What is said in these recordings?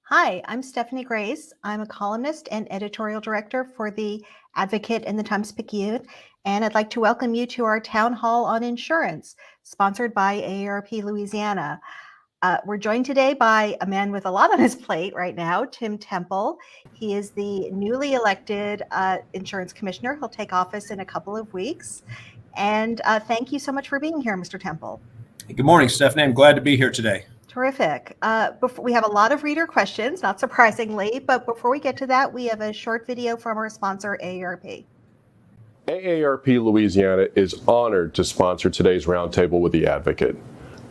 Hi, I'm Stephanie Grace. I'm a columnist and editorial director for The Advocate and the Times-Picayune, and I'd like to welcome you to our town hall on insurance, sponsored by AARP Louisiana. We're joined today by a man with a lot on his plate right now, Tim Temple. He is the newly elected insurance commissioner. He'll take office in a couple of weeks. And thank you so much for being here, Mr. Temple. Good morning, Stephanie. I'm glad to be here today. Terrific. Before, we have a lot of reader questions, not surprisingly, but before we get to that, we have a short video from our sponsor, AARP. AARP Louisiana is honored to sponsor today's roundtable with the Advocate.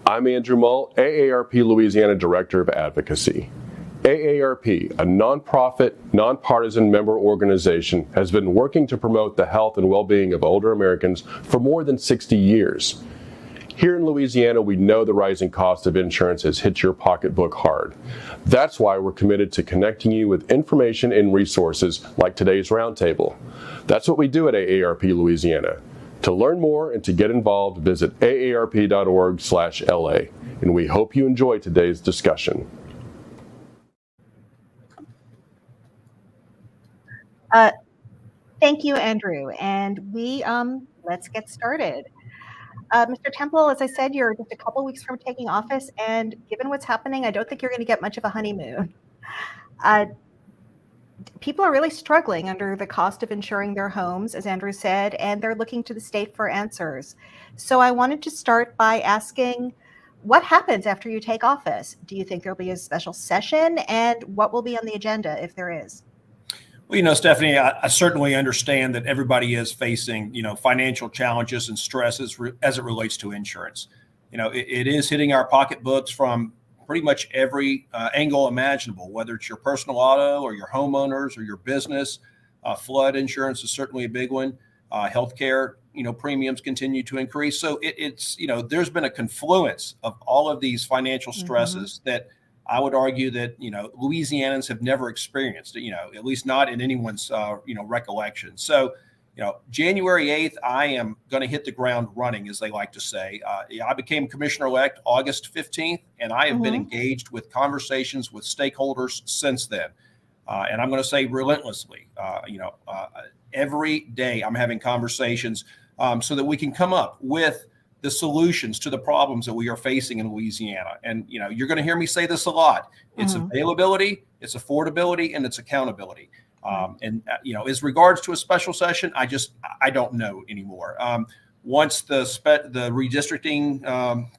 I'm Andrew Mull, AARP Louisiana Director of Advocacy. AARP, a nonprofit, nonpartisan member organization, has been working to promote the health and well-being of older Americans for more than 60 years. Here in Louisiana, we know the rising cost of insurance has hit your pocketbook hard. That's why we're committed to connecting you with information and resources like today's roundtable. That's what we do at AARP Louisiana. To learn more and to get involved, visit aarp.org/LA. And we hope you enjoy today's discussion. Thank you, Andrew. And let's get started. Mr. Temple, as I said, you're just a couple weeks from taking office, and given what's happening, I don't think you're going to get much of a honeymoon. People are really struggling under the cost of insuring their homes, as Andrew said, and they're looking to the state for answers. So I wanted to start by asking, what happens after you take office? Do you think there'll be a special session, and what will be on the agenda if there is? Well, Stephanie, I certainly understand that everybody is facing, financial challenges and stresses as it relates to insurance. It is hitting our pocketbooks from pretty much every angle imaginable, whether it's your personal auto or your homeowners or your business. Flood insurance is certainly a big one. Healthcare, premiums continue to increase. So it's there's been a confluence of all of these financial stresses that I would argue that, Louisianans have never experienced, at least not in anyone's, recollection. So, January 8th, I am going to hit the ground running, as they like to say. I became commissioner-elect August 15th, and I have been engaged with conversations with stakeholders since then. And I'm going to say relentlessly, every day I'm having conversations so that we can come up with the solutions to the problems that we are facing in Louisiana. And, you're going to hear me say this a lot. It's availability, it's affordability, and it's accountability. As regards to a special session, I don't know anymore. Once the redistricting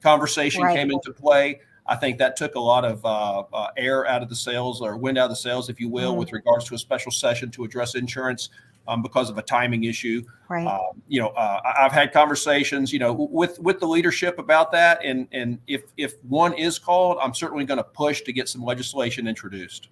conversation came into play, I think that took a lot of air out of the sails, or wind out of the sails, if you will, with regards to a special session to address insurance. Because of a timing issue. Right. I've had conversations, with the leadership about that. And if one is called, I'm certainly going to push to get some legislation introduced.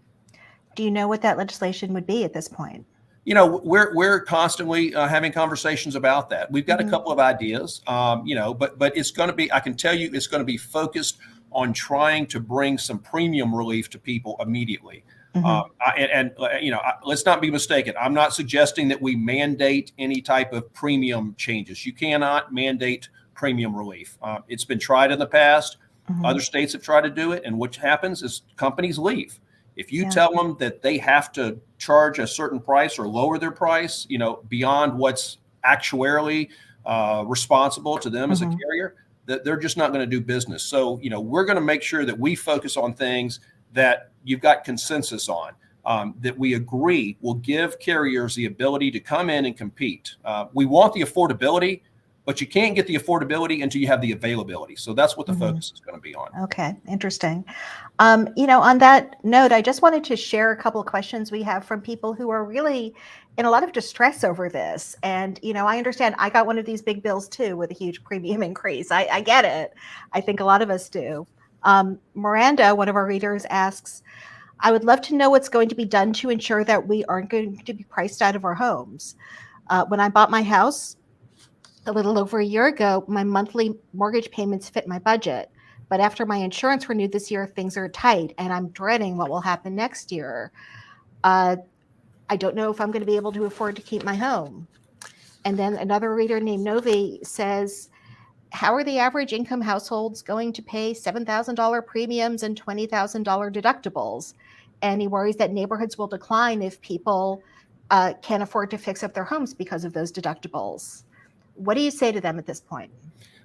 Do you know what that legislation would be at this point? We're constantly having conversations about that. We've got a couple of ideas, but it's going to be, I can tell you, it's going to be focused on trying to bring some premium relief to people immediately. Let's not be mistaken. I'm not suggesting that we mandate any type of premium changes. You cannot mandate premium relief. It's been tried in the past. Other states have tried to do it. And what happens is companies leave. If you tell them that they have to charge a certain price or lower their price, beyond what's actuarially responsible to them as a carrier, that they're just not going to do business. So, we're going to make sure that we focus on things that you've got consensus on, that we agree will give carriers the ability to come in and compete. We want the affordability, but you can't get the affordability until you have the availability. So that's what the focus is going to be on. Okay, interesting. On that note, I just wanted to share a couple of questions we have from people who are really in a lot of distress over this. And, I understand I got one of these big bills too with a huge premium increase. I get it. I think a lot of us do. Miranda, one of our readers, asks, I would love to know what's going to be done to ensure that we aren't going to be priced out of our homes. When I bought my house a little over a year ago, my monthly mortgage payments fit my budget. But after my insurance renewed this year, things are tight, and I'm dreading what will happen next year. I don't know if I'm going to be able to afford to keep my home. And then another reader named Novi says, how are the average income households going to pay $7,000 premiums and $20,000 deductibles? and he worries that neighborhoods will decline if people can't afford to fix up their homes because of those deductibles. What do you say to them at this point?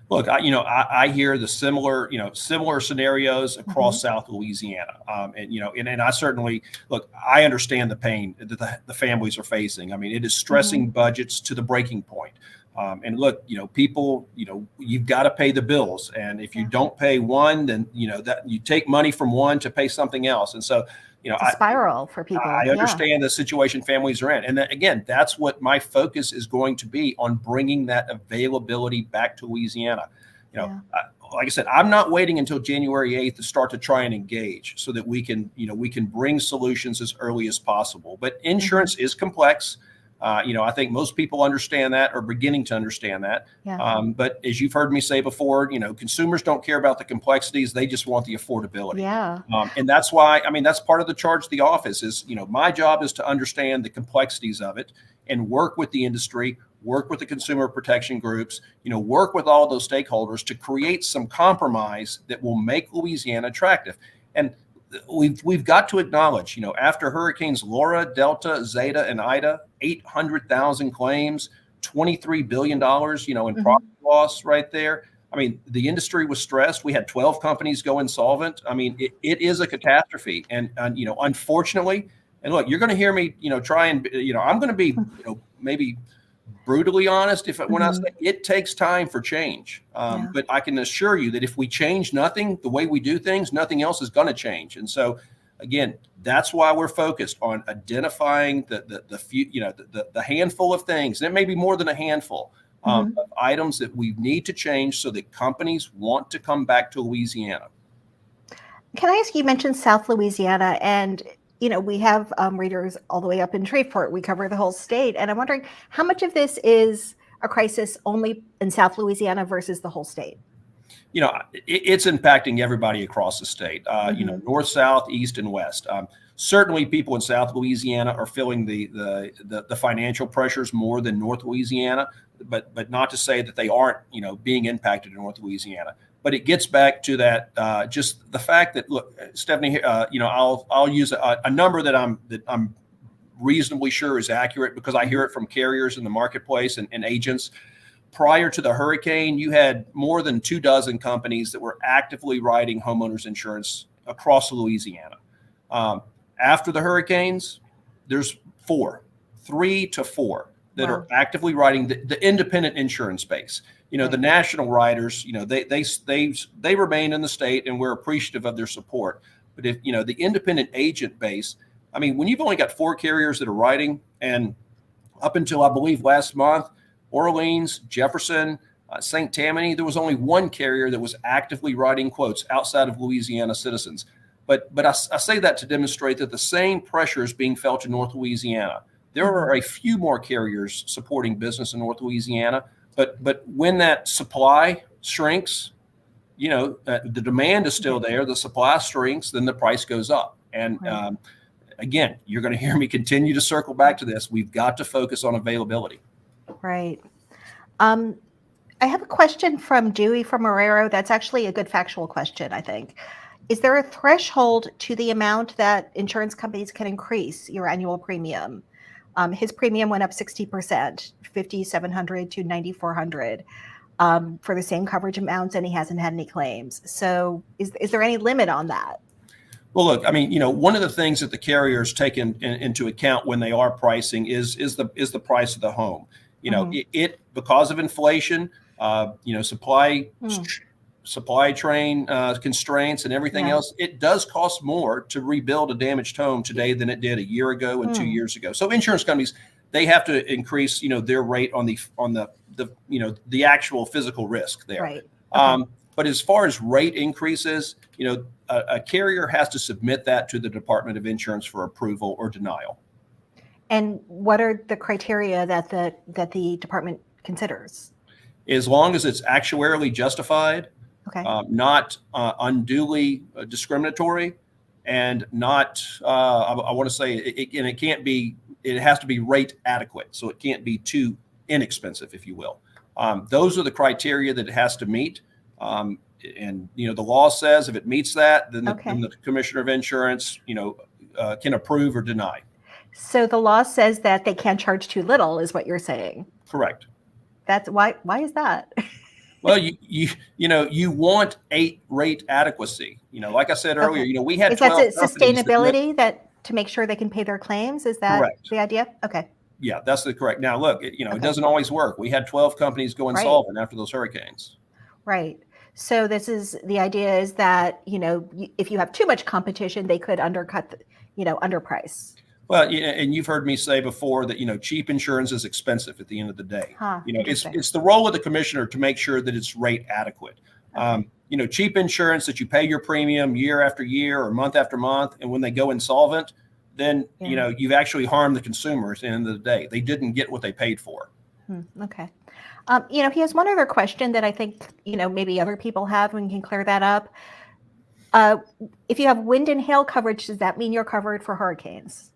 Look, I hear the similar scenarios across South Louisiana, and I certainly look. I understand the pain that the families are facing. I mean, it is stressing budgets to the breaking point. And look, people, you've got to pay the bills, and if you don't pay one, then that you take money from one to pay something else, and so. It's a spiral for people. I understand the situation families are in. And again, that's what my focus is going to be on bringing that availability back to Louisiana. Like I said, I'm not waiting until January 8th to start to try and engage so that we can bring solutions as early as possible. But insurance is complex. I think most people understand that or beginning to understand that. But as you've heard me say before, consumers don't care about the complexities. They just want the affordability. And that's why, that's part of the charge of the office is, my job is to understand the complexities of it and work with the industry, work with the consumer protection groups, work with all those stakeholders to create some compromise that will make Louisiana attractive. And we've got to acknowledge, after Hurricanes Laura, Delta, Zeta, and Ida, 800,000 claims, $23 billion, in property loss right there. The industry was stressed. We had 12 companies go insolvent. It is a catastrophe. And unfortunately, and look, you're going to hear me, try and, I'm going to be, maybe brutally honest when I say it takes time for change. But I can assure you that if we change nothing, the way we do things, nothing else is going to change. And so, again, that's why we're focused on identifying the handful of things, and it may be more than a handful of items that we need to change so that companies want to come back to Louisiana. Can I ask, you mentioned South Louisiana, and we have readers all the way up in Shreveport. We cover the whole state. And I'm wondering how much of this is a crisis only in South Louisiana versus the whole state? It's impacting everybody across the state, north, south, east, and west. Certainly people in South Louisiana are feeling the financial pressures more than North Louisiana, but not to say that they aren't, being impacted in North Louisiana. But it gets back to that, just the fact that, look, Stephanie, I'll use a number that I'm reasonably sure is accurate because I hear it from carriers in the marketplace and agents. Prior to the hurricane, you had more than 24 companies that were actively writing homeowners insurance across Louisiana. After the hurricanes, there's 3 to 4 that are actively writing the independent insurance space. The national writers, they remain in the state, and we're appreciative of their support. But if the independent agent base, when you've only got 4 carriers that are writing, and up until I believe last month, Orleans, Jefferson, St. Tammany, there was only 1 carrier that was actively writing quotes outside of Louisiana citizens. But I say that to demonstrate that the same pressure is being felt in North Louisiana. There are a few more carriers supporting business in North Louisiana, but when that supply shrinks, the demand is still there, the supply shrinks, then the price goes up. And again, you're going to hear me continue to circle back to this. We've got to focus on availability. Right. I have a question from Dewey from Marrero. That's actually a good factual question, I think. Is there a threshold to the amount that insurance companies can increase your annual premium? His premium went up 60%, $5,700 to $9,400 for the same coverage amounts, and he hasn't had any claims. So is there any limit on that? Well, look, one of the things that the carriers take into account when they are pricing is the price of the home. It because of inflation, supply chain constraints and everything else, it does cost more to rebuild a damaged home today than it did a year ago and 2 years ago. So insurance companies, they have to increase, their rate on the actual physical risk there. Right. But as far as rate increases, a carrier has to submit that to the Department of Insurance for approval or denial. And what are the criteria that the department considers? As long as it's actuarially justified, not unduly discriminatory, and not, I want to say, it can't be, it has to be rate adequate. So it can't be too inexpensive, if you will. Those are the criteria that it has to meet. And, the law says if it meets that, then Okay. then the commissioner of insurance, can approve or deny. So the law says that they can't charge too little, is what you're saying. Correct. That's why is that? Well, you want rate adequacy. Like I said earlier, Okay. we had Is that 12 companies sustainability that to make sure they can pay their claims? Is that Correct. the idea? Okay. Yeah, that's the correct. Now, look, it Okay. doesn't always work. We had 12 companies go insolvent after those hurricanes. Right. So the idea is that, if you have too much competition, they could undercut, underprice. Well, and you've heard me say before that, cheap insurance is expensive at the end of the day. It's the role of the commissioner to make sure that it's rate adequate. Okay. Cheap insurance that you pay your premium year after year or month after month, and when they go insolvent, then, you've actually harmed the consumer at the end of the day. They didn't get what they paid for. Okay. He has one other question that I think, maybe other people have, and we can clear that up. If you have wind and hail coverage, does that mean you're covered for hurricanes?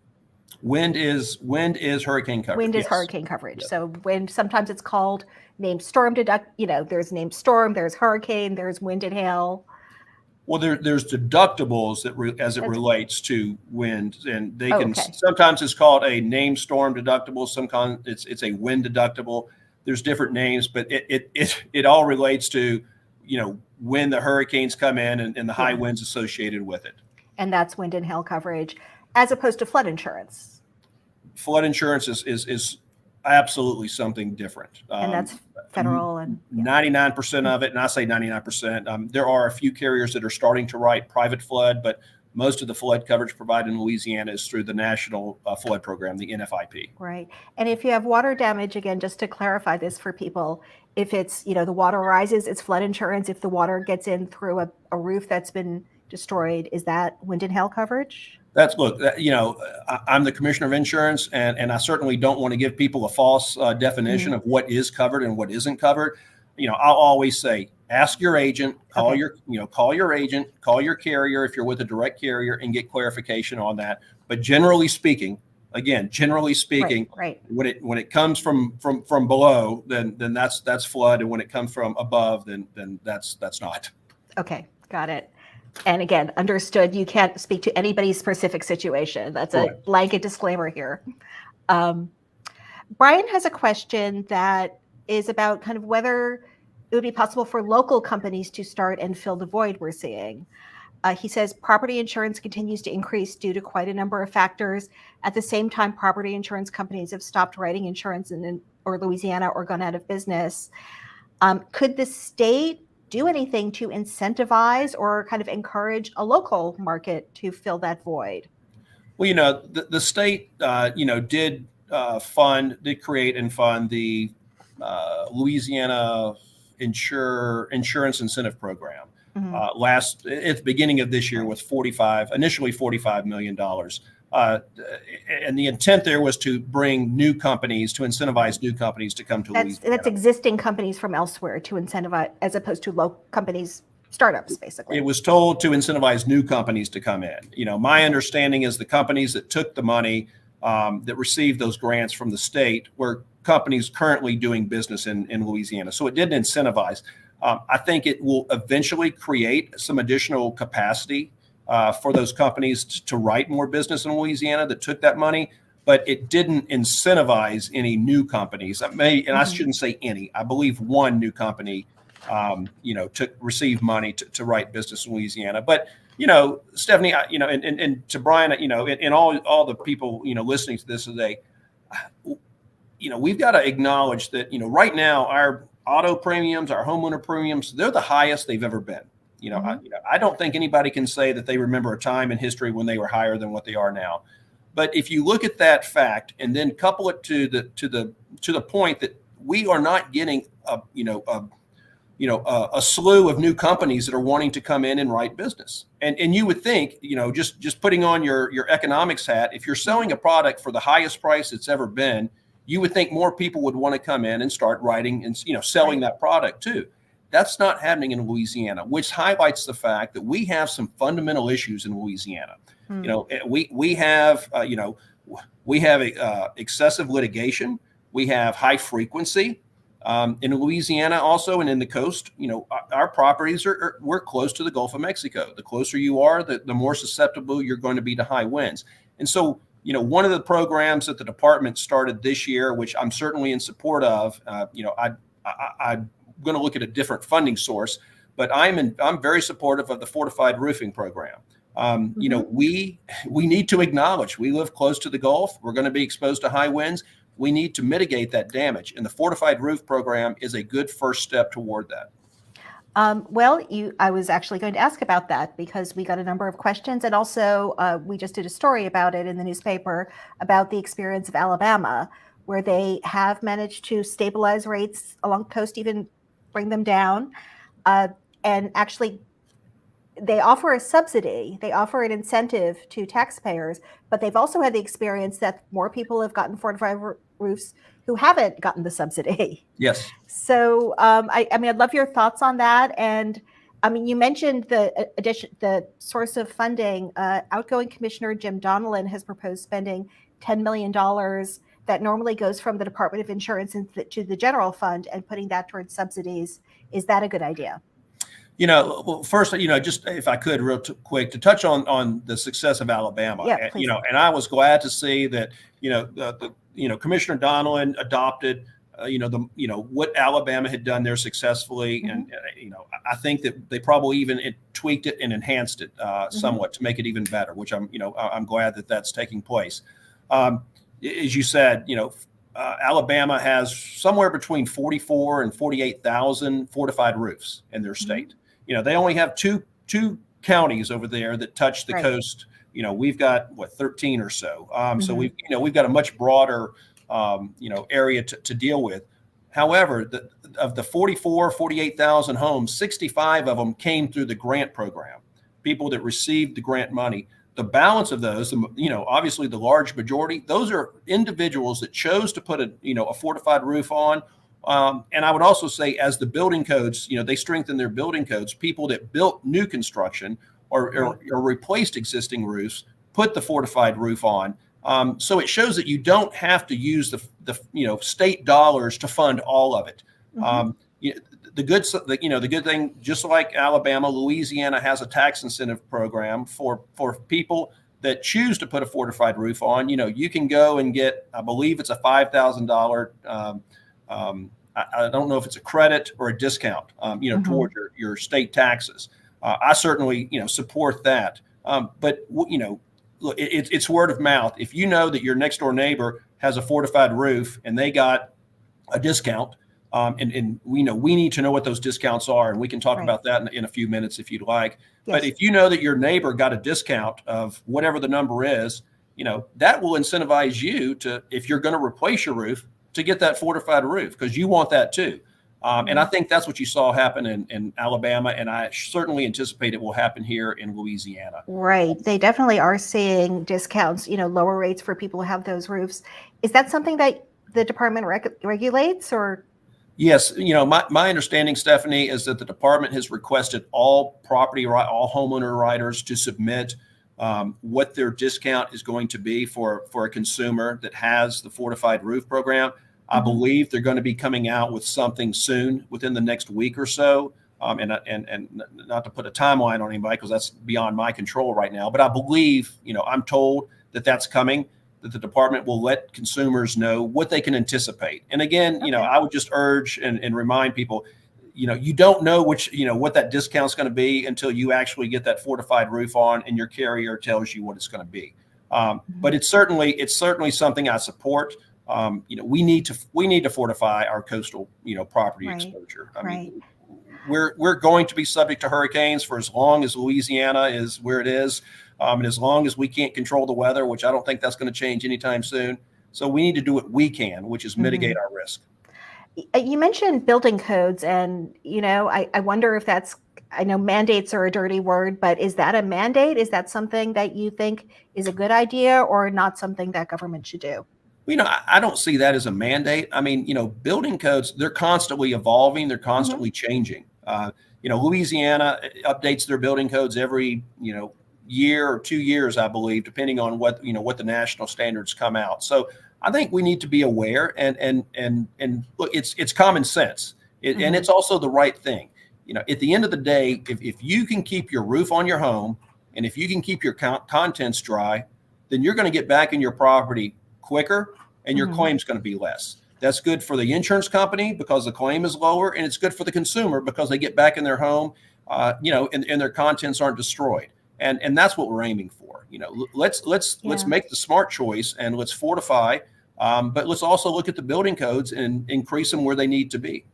Wind is hurricane coverage. Wind is hurricane coverage. Yes. So wind, sometimes it's called named storm there's named storm, there's hurricane, there's wind and hail. Well, there's deductibles as it relates to wind, and they can sometimes it's called a named storm deductible. Sometimes it's a wind deductible. There's different names, but it all relates to when the hurricanes come in and the high winds associated with it. And that's wind and hail coverage, as opposed to flood insurance. Flood insurance is absolutely something different. And that's federal and 99% of it, and I say 99%. There are a few carriers that are starting to write private flood, but most of the flood coverage provided in Louisiana is through the National Flood Program, the NFIP. Right. And if you have water damage, again, just to clarify this for people, if it's, the water rises, it's flood insurance. If the water gets in through a roof that's been destroyed, is that wind and hail coverage? I'm the commissioner of insurance, and I certainly don't want to give people a false definition of what is covered and what isn't covered. I'll always say, ask your agent, call your agent, call your carrier if you're with a direct carrier, and get clarification on that. But generally speaking, right. when it comes from below, then that's flood, and when it comes from above, then that's not. Okay, got it. And again, understood, you can't speak to anybody's specific situation. That's a blanket disclaimer here. Brian has a question that is about kind of whether it would be possible for local companies to start and fill the void we're seeing. He says property insurance continues to increase due to quite a number of factors. At the same time, property insurance companies have stopped writing insurance in Louisiana or gone out of business. Could the state do anything to incentivize or kind of encourage a local market to fill that void? Well, the state, did create and fund the Louisiana Insurance Incentive Program. At the beginning of this year with initially $45 million. And the intent there was to bring new companies, to incentivize new companies to come to Louisiana. That's existing companies from elsewhere to incentivize, as opposed to local companies, startups, basically. It was told to incentivize new companies to come in. My understanding is the companies that took the money, that received those grants from the state, were companies currently doing business in Louisiana. So it didn't incentivize. I think it will eventually create some additional capacity for those companies to write more business in Louisiana that took that money, but it didn't incentivize any new companies. I shouldn't say any. I believe one new company, received money to write business in Louisiana. But Stephanie, and to Brian, and all the people listening to this today, we've got to acknowledge that right now our auto premiums, our homeowner premiums, they're the highest they've ever been. I don't think anybody can say that they remember a time in history when they were higher than what they are now. But if you look at that fact and then couple it to the point that we are not getting a slew of new companies that are wanting to come in and write business, and you would think, just putting on your economics hat, if you're selling a product for the highest price it's ever been, you would think more people would want to come in and start writing and selling that product too. That's not happening in Louisiana, which highlights the fact that we have some fundamental issues in Louisiana. We have excessive litigation. We have high frequency. In Louisiana also, and in the coast, our properties we're close to the Gulf of Mexico. The closer you are, the more susceptible you're going to be to high winds. And so, one of the programs that the department started this year, which I'm certainly in support of, I'm going to look at a different funding source, but I'm very supportive of the Fortified roofing program. We need to acknowledge we live close to the Gulf. We're going to be exposed to high winds. We need to mitigate that damage. And the Fortified roof program is a good first step toward that. I was actually going to ask about that because we got a number of questions, and also we just did a story about it in the newspaper about the experience of Alabama, where they have managed to stabilize rates along the coast, even bring them down, and actually they offer a subsidy, they offer an incentive to taxpayers, but they've also had the experience that more people have gotten fortified roofs who haven't gotten the subsidy. Yes. So, I'd love your thoughts on that. And you mentioned the source of funding. Outgoing Commissioner Jim Donnellan has proposed spending $10 million that normally goes from the Department of Insurance to the general fund and putting that towards subsidies. Is that a good idea? Well, first, just if I could real quick to touch on the success of Alabama, yeah, please. And I was glad to see that, Commissioner Donnellan adopted, what Alabama had done there successfully. And, I think that they probably even tweaked it and enhanced it somewhat to make it even better, which I'm glad that that's taking place. As you said, Alabama has somewhere between 44 and 48,000 fortified roofs in their state. They only have two counties over there that touch the coast. We've got 13 or so. So we've got a much broader area to deal with. However, of the 48,000 homes, 65 of them came through the grant program, people that received the grant money. The balance of those, obviously the large majority, those are individuals that chose to put a fortified roof on. And I would also say, as the building codes, they strengthen their building codes, people that built new construction or replaced existing roofs, put the fortified roof on. So it shows that you don't have to use the state dollars to fund all of it. The good thing, just like Alabama, Louisiana has a tax incentive program for people that choose to put a fortified roof on. You can go and get, I believe it's a $5,000. I don't know if it's a credit or a discount, toward your state taxes. I certainly, support that. But it's word of mouth. If you know that your next door neighbor has a fortified roof and they got a discount, and we need to know what those discounts are, and we can talk about that in a few minutes if you'd like. Yes. But if you know that your neighbor got a discount of whatever the number is, that will incentivize you to, if you're going to replace your roof, to get that fortified roof, because you want that too. And I think that's what you saw happen in Alabama, and I certainly anticipate it will happen here in Louisiana. Right. They definitely are seeing discounts, lower rates for people who have those roofs. Is that something that the department regulates, or? Yes. My understanding, Stephanie, is that the department has requested all homeowner writers to submit what their discount is going to be for a consumer that has the fortified roof program. I believe they're going to be coming out with something soon, within the next week or so. And not to put a timeline on anybody, because that's beyond my control right now. But I believe, I'm told that that's coming, that the department will let consumers know what they can anticipate. And again, I would just urge and remind people, you don't know what that discount's going to be until you actually get that fortified roof on and your carrier tells you what it's going to be. But it's certainly something I support. We need to fortify our coastal, property exposure. I mean, we're going to be subject to hurricanes for as long as Louisiana is where it is. And as long as we can't control the weather, which I don't think that's going to change anytime soon. So we need to do what we can, which is mitigate our risk. You mentioned building codes, and, I wonder if I know mandates are a dirty word, but is that a mandate? Is that something that you think is a good idea, or not something that government should do? I don't see that as a mandate. I mean, building codes, they're constantly evolving. They're constantly changing. Louisiana updates their building codes every, year or 2 years, I believe, depending on what the national standards come out. So I think we need to be aware and look, it's common sense, and it's also the right thing. At the end of the day, if you can keep your roof on your home and if you can keep your contents dry, then you're going to get back in your property quicker and your claim's going to be less. That's good for the insurance company because the claim is lower, and it's good for the consumer because they get back in their home, and their contents aren't destroyed. And that's what we're aiming for. Let's make the smart choice and let's fortify, but let's also look at the building codes and increase them where they need to be.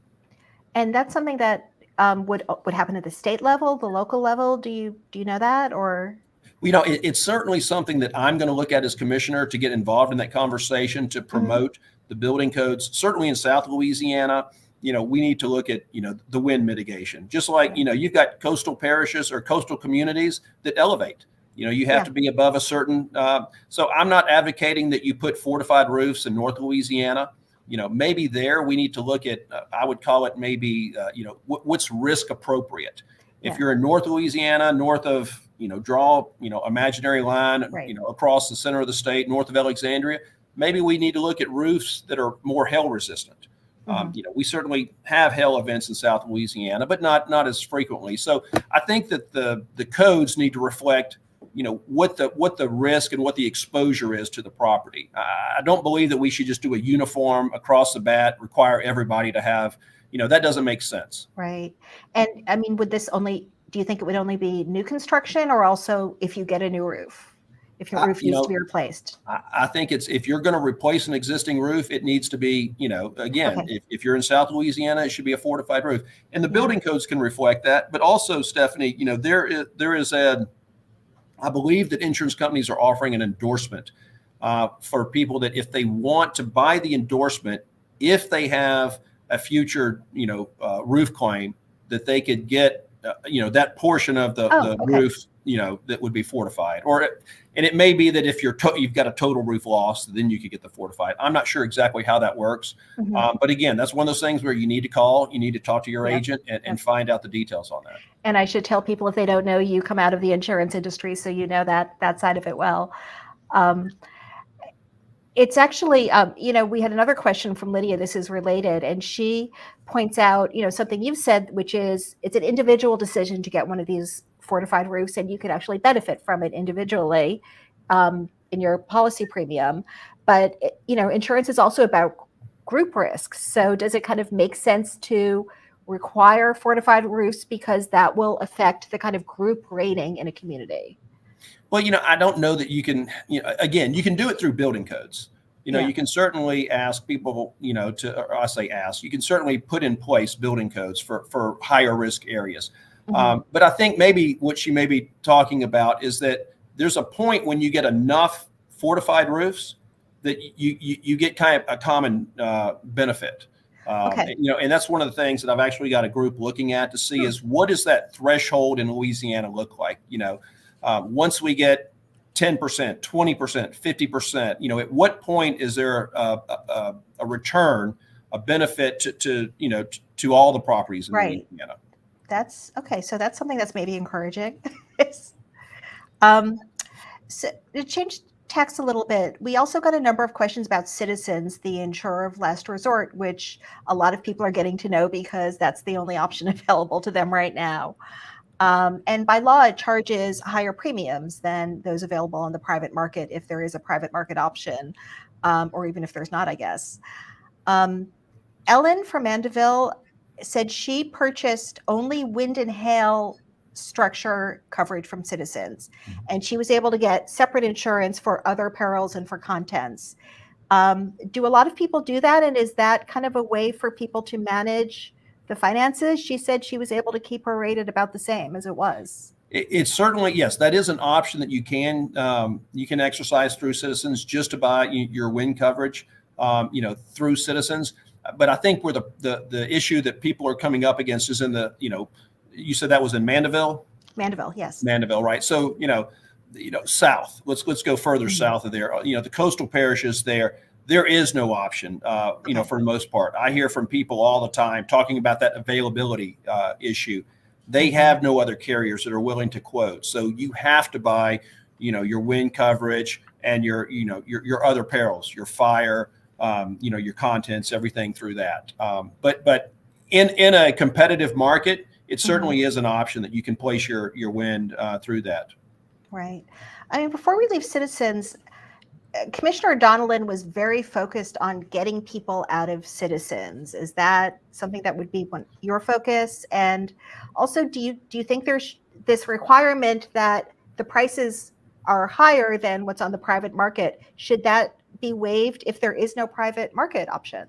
And that's something that would happen at the state level, the local level. Do you know that, or? It's certainly something that I'm going to look at as commissioner to get involved in that conversation to promote the building codes. Certainly in South Louisiana, we need to look at, the wind mitigation. Just like, you've got coastal parishes or coastal communities that elevate. You have to be above a certain. So I'm not advocating that you put fortified roofs in North Louisiana. Maybe there we need to look at, I would call it maybe, what's risk appropriate. If you're in North Louisiana, north of, draw, imaginary line, across the center of the state, north of Alexandria, maybe we need to look at roofs that are more hail resistant. We certainly have hail events in South Louisiana, but not as frequently. So I think that the codes need to reflect, what the risk and what the exposure is to the property. I don't believe that we should just do a uniform across the bat, require everybody to have, that doesn't make sense. Right. And I mean, do you think it would only be new construction, or also if you get a new roof? If your roof needs to be replaced? I think if you're going to replace an existing roof, it needs to be, again, if you're in South Louisiana, it should be a fortified roof. And the building codes can reflect that. But also, Stephanie, there is I believe that insurance companies are offering an endorsement for people that if they want to buy the endorsement, if they have a future, roof claim, that they could get, that portion of the roof, that would be fortified. And it may be that if you've got a total roof loss, then you could get the fortified. I'm not sure exactly how that works. But again, that's one of those things where you need to call, you need to talk to your agent and find out the details on that. And I should tell people, if they don't know, you come out of the insurance industry, so you know that side of it well. It's actually, we had another question from Lydia. This is related, and she points out, something you've said, which is it's an individual decision to get one of these fortified roofs, and you could actually benefit from it individually in your policy premium. But insurance is also about group risks. So does it kind of make sense to require fortified roofs because that will affect the kind of group rating in a community? Well, I don't know that you can, again, you can do it through building codes. You can certainly ask people, you can certainly put in place building codes for higher risk areas. But I think maybe what she may be talking about is that there's a point when you get enough fortified roofs that you get kind of a common benefit. And that's one of the things that I've actually got a group looking at to see is what does that threshold in Louisiana look like? Once we get 10%, 20%, 50%, at what point is there a return, a benefit to all the properties in Louisiana? That's okay. So that's something that's maybe encouraging. So to change tax a little bit, we also got a number of questions about Citizens, the insurer of last resort, which a lot of people are getting to know because that's the only option available to them right now. And by law, it charges higher premiums than those available on the private market, if there is a private market option, or even if there's not, I guess. Ellen from Mandeville said she purchased only wind and hail structure coverage from Citizens, and she was able to get separate insurance for other perils and for contents. Do a lot of people do that? And is that kind of a way for people to manage the finances? She said she was able to keep her rate at about the same as it was. It's certainly, yes, that is an option that you can exercise through Citizens, just to buy your wind coverage, through Citizens. But I think where the issue that people are coming up against is in the, you said that was in Mandeville? Mandeville, yes. Mandeville, right. So, south, let's go further south of there. The coastal parishes there is no option, for the most part. I hear from people all the time talking about that availability issue. They have no other carriers that are willing to quote. So you have to buy your wind coverage and your other perils, your fire, your contents, everything through that. But in a competitive market, it certainly is an option that you can place your wind through that. Right. I mean, before we leave Citizens, Commissioner Donnellan was very focused on getting people out of Citizens. Is that something that would be your focus? And also, do you think there's this requirement that the prices are higher than what's on the private market? Should that be waived if there is no private market option?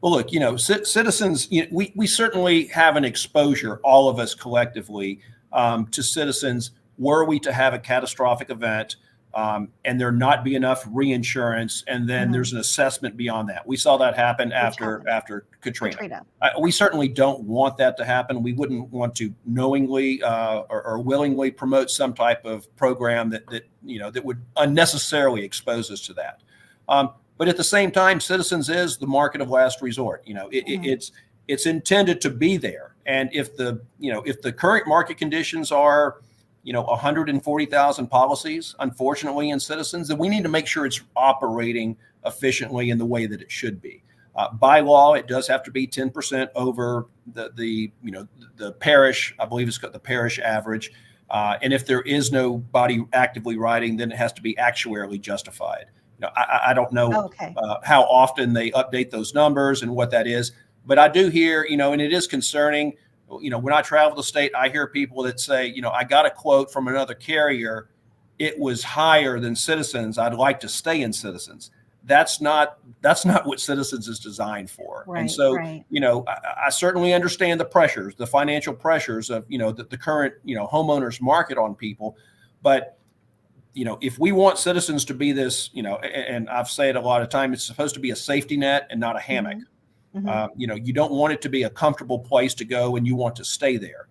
Well, look, Citizens, we certainly have an exposure, all of us collectively, to Citizens were we to have a catastrophic event and there not be enough reinsurance, and then there's an assessment beyond that. We saw that happen after Katrina. We certainly don't want that to happen. We wouldn't want to knowingly or willingly promote some type of program that would unnecessarily expose us to that. But at the same time, Citizens is the market of last resort. It's intended to be there, and if the current market conditions are 140,000 policies, unfortunately, in Citizens, then we need to make sure it's operating efficiently in the way that it should be. By law, it does have to be 10% over the parish. I believe it's got the parish average. And if there is nobody actively writing, then it has to be actuarially justified. I don't know how often they update those numbers and what that is, but I do hear, and it is concerning. When I travel the state, I hear people that say, I got a quote from another carrier. It was higher than Citizens. I'd like to stay in Citizens. That's not what Citizens is designed for. Right, and so, right. I certainly understand the pressures, the financial pressures of, the current, homeowners market on people. But, if we want Citizens to be this, and I've said a lot of time, it's supposed to be a safety net and not a hammock. You don't want it to be a comfortable place to go and you want to stay there.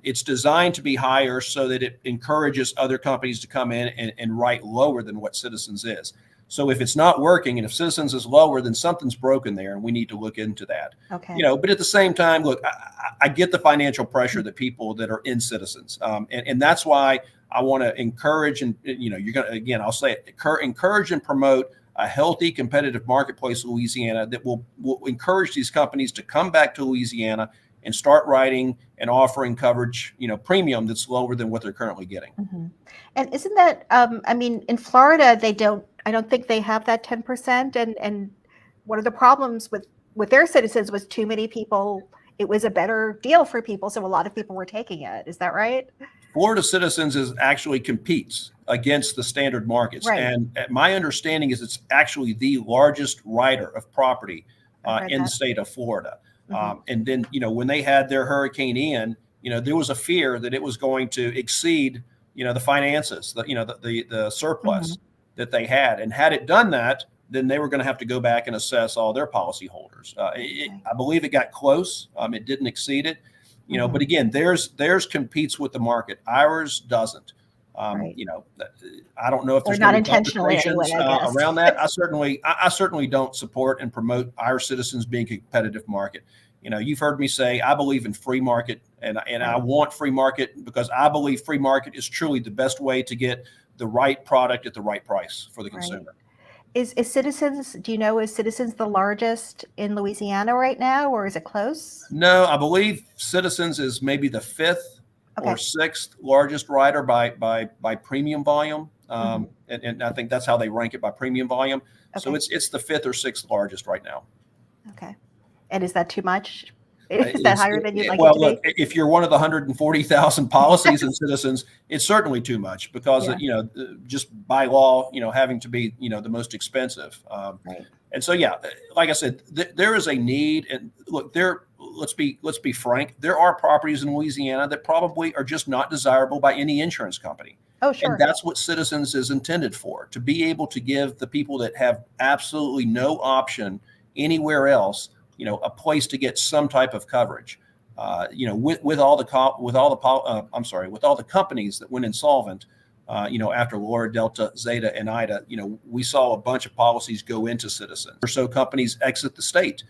It's designed to be higher so that it encourages other companies to come in and write lower than what Citizens is. So if it's not working and if Citizens is lower, then something's broken there and we need to look into that. Okay. But at the same time, look, I get the financial pressure that people that are in Citizens. And that's why I want to encourage and, you're going to, again, I'll say it, encourage and promote a healthy, competitive marketplace in Louisiana that will encourage these companies to come back to Louisiana and start writing and offering coverage, premium that's lower than what they're currently getting. And isn't that, in Florida, I don't think they have that 10%. And one of the problems with their Citizens was too many people. It was a better deal for people. So a lot of people were taking it. Is that right? Florida Citizens actually competes against the standard markets. Right. And my understanding is it's actually the largest writer of property in the state of Florida. And then, when they had their Hurricane Ian, there was a fear that it was going to exceed, the finances, the surplus that they had. And had it done that, then they were going to have to go back and assess all their policyholders. I believe it got close. It didn't exceed it. But again, theirs competes with the market. Ours doesn't. I don't know if there's not intentionally around that. I certainly don't support and promote our Citizens being a competitive market. You've heard me say I believe in free market, and I want free market because I believe free market is truly the best way to get the right product at the right price for the consumer. Is Citizens, is Citizens the largest in Louisiana right now, or is it close? No, I believe Citizens is maybe the fifth or sixth largest writer by premium volume. And I think that's how they rank it, by premium volume. So it's the fifth or sixth largest right now. Okay. And is that too much? Is that higher than you'd like it to Well, look, be? if you're one of the 140,000 policies in Citizens, it's certainly too much because, just by law, having to be, the most expensive. And so, like I said, there is a need. And look, let's be frank. There are properties in Louisiana that probably are just not desirable by any insurance company. Oh, sure. And that's what Citizens is intended for, to be able to give the people that have absolutely no option anywhere else, a place to get some type of coverage. With all the companies that went insolvent, after Laura, Delta, Zeta, and Ida, we saw a bunch of policies go into Citizens. Or so companies exit the state.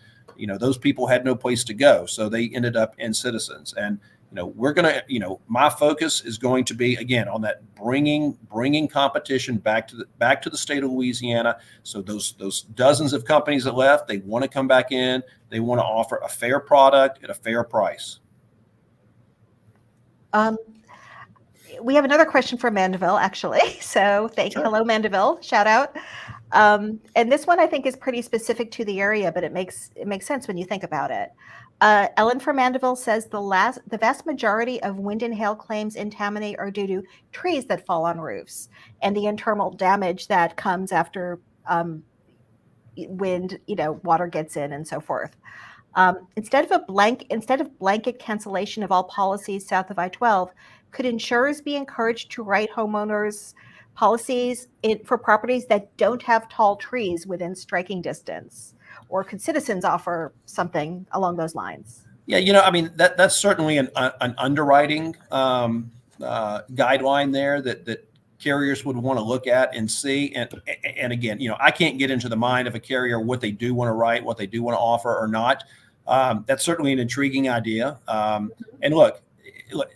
Those people had no place to go, so they ended up in Citizens. And we're going to, my focus is going to be, again, on that bringing competition back to the state of Louisiana. So those dozens of companies that left, they want to come back in. They want to offer a fair product at a fair price. We have another question from Mandeville, actually. So hello, Mandeville, shout out. And this one I think is pretty specific to the area, but it makes sense when you think about it. Ellen from Mandeville says the vast majority of wind and hail claims in Tammany are due to trees that fall on roofs and the internal damage that comes after wind, water gets in and so forth. Instead of blanket cancellation of all policies south of I-12, could insurers be encouraged to write homeowners policies for properties that don't have tall trees within striking distance? Or could citizens offer something along those lines? Yeah, that's certainly an underwriting guideline there that carriers would want to look at and see. And again, I can't get into the mind of a carrier what they do want to write, what they do want to offer or not. That's certainly an intriguing idea. And look,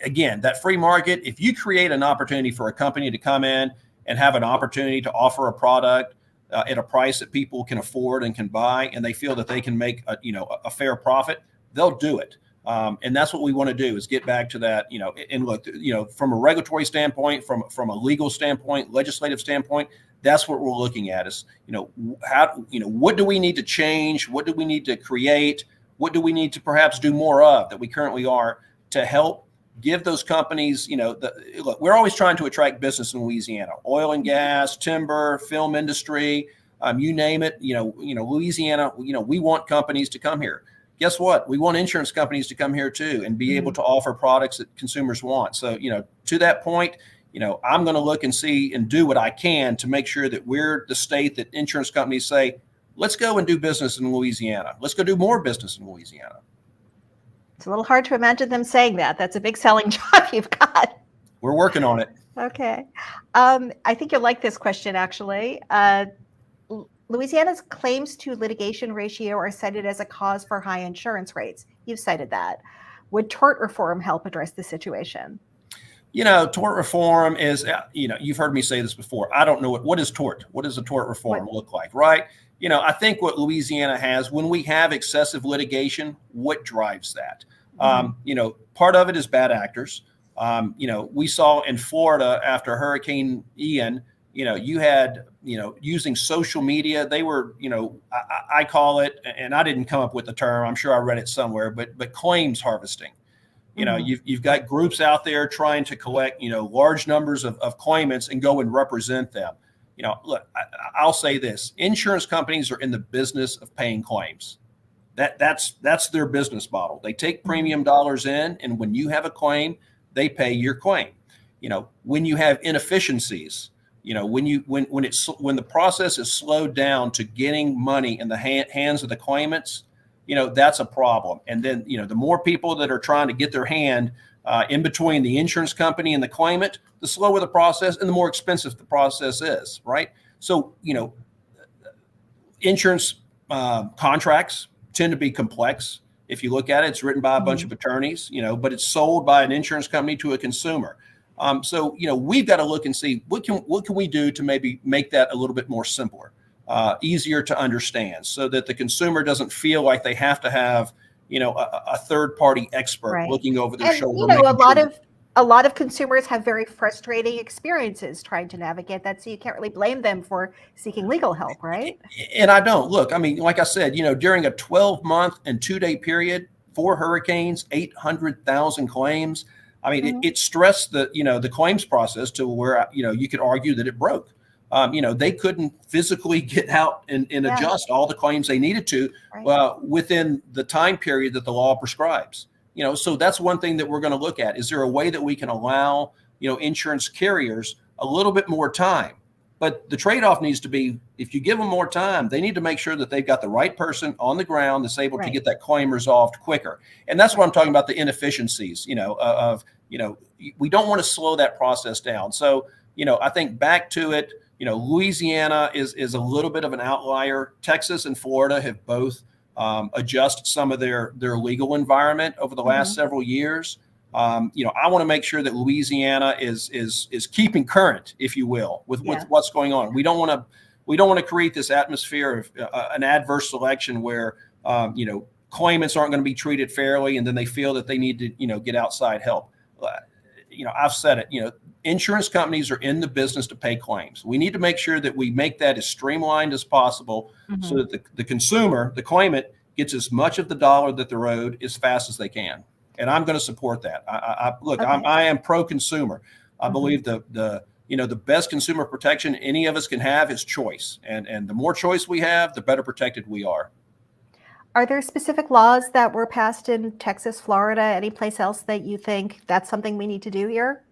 again, that free market, if you create an opportunity for a company to come in and have an opportunity to offer a product at a price that people can afford and can buy, and they feel that they can make a fair profit, they'll do it. And that's what we want to do, is get back to that, and look, from a regulatory standpoint, from a legal standpoint, legislative standpoint, that's what we're looking at is, what do we need to change? What do we need to create? What do we need to perhaps do more of that we currently are to help give those companies, look, we're always trying to attract business in Louisiana, oil and gas, timber, film industry, you name it, Louisiana, we want companies to come here. Guess what? We want insurance companies to come here too and be able to offer products that consumers want. So, to that point, I'm going to look and see and do what I can to make sure that we're the state that insurance companies say, let's go and do business in Louisiana. Let's go do more business in Louisiana. It's a little hard to imagine them saying that. That's a big selling job you've got. We're working on it. Okay. I think you'll like this question, actually. Louisiana's claims to litigation ratio are cited as a cause for high insurance rates. You've cited that. Would tort reform help address the situation? Tort reform is, you've heard me say this before. I don't know what is tort. What does a tort reform look like, right? I think what Louisiana has, when we have excessive litigation, what drives that? Part of it is bad actors. We saw in Florida after Hurricane Ian, you had, using social media, they were, I call it, and I didn't come up with the term, I'm sure I read it somewhere, but claims harvesting. You've got groups out there trying to collect, large numbers of claimants and go and represent them. Look, I'll say this: insurance companies are in the business of paying claims. That's their business model. They take premium dollars in, and when you have a claim, they pay your claim. When you have inefficiencies, when the process is slowed down to getting money in the hands of the claimants, that's a problem. And then, the more people that are trying to get their hand in between the insurance company and the claimant, the slower the process and the more expensive the process is, right? So, insurance contracts tend to be complex. If you look at it, it's written by a bunch of attorneys, but it's sold by an insurance company to a consumer. So, we've got to look and see what can we do to maybe make that a little bit more simpler, easier to understand, so that the consumer doesn't feel like they have to have, a third-party expert looking over their shoulder. A lot of consumers have very frustrating experiences trying to navigate that, so you can't really blame them for seeking legal help, right? And I don't. Look, like I said, during a 12-month and 2-day period, 4 hurricanes, 800,000 claims. It stressed the claims process to where, you could argue that it broke. They couldn't physically get out and adjust all the claims they needed to within the time period that the law prescribes. So that's one thing that we're going to look at. Is there a way that we can allow, insurance carriers a little bit more time? But the trade-off needs to be, if you give them more time, they need to make sure that they've got the right person on the ground that's able to get that claim resolved quicker. And that's what I'm talking about, the inefficiencies, we don't want to slow that process down. So, I think back to it, Louisiana is a little bit of an outlier. Texas and Florida have both adjusted some of their legal environment over the last several years. I want to make sure that Louisiana is keeping current, if you will, with what's going on. We don't want to create this atmosphere of an adverse selection where claimants aren't going to be treated fairly, and then they feel that they need to get outside help. I've said it. Insurance companies are in the business to pay claims. We need to make sure that we make that as streamlined as possible, so that the consumer, the claimant, gets as much of the dollar that they're owed as fast as they can. And I'm going to support that. I am pro-consumer. I believe the best consumer protection any of us can have is choice. And the more choice we have, the better protected we are. Are there specific laws that were passed in Texas, Florida, any place else that you think that's something we need to do here?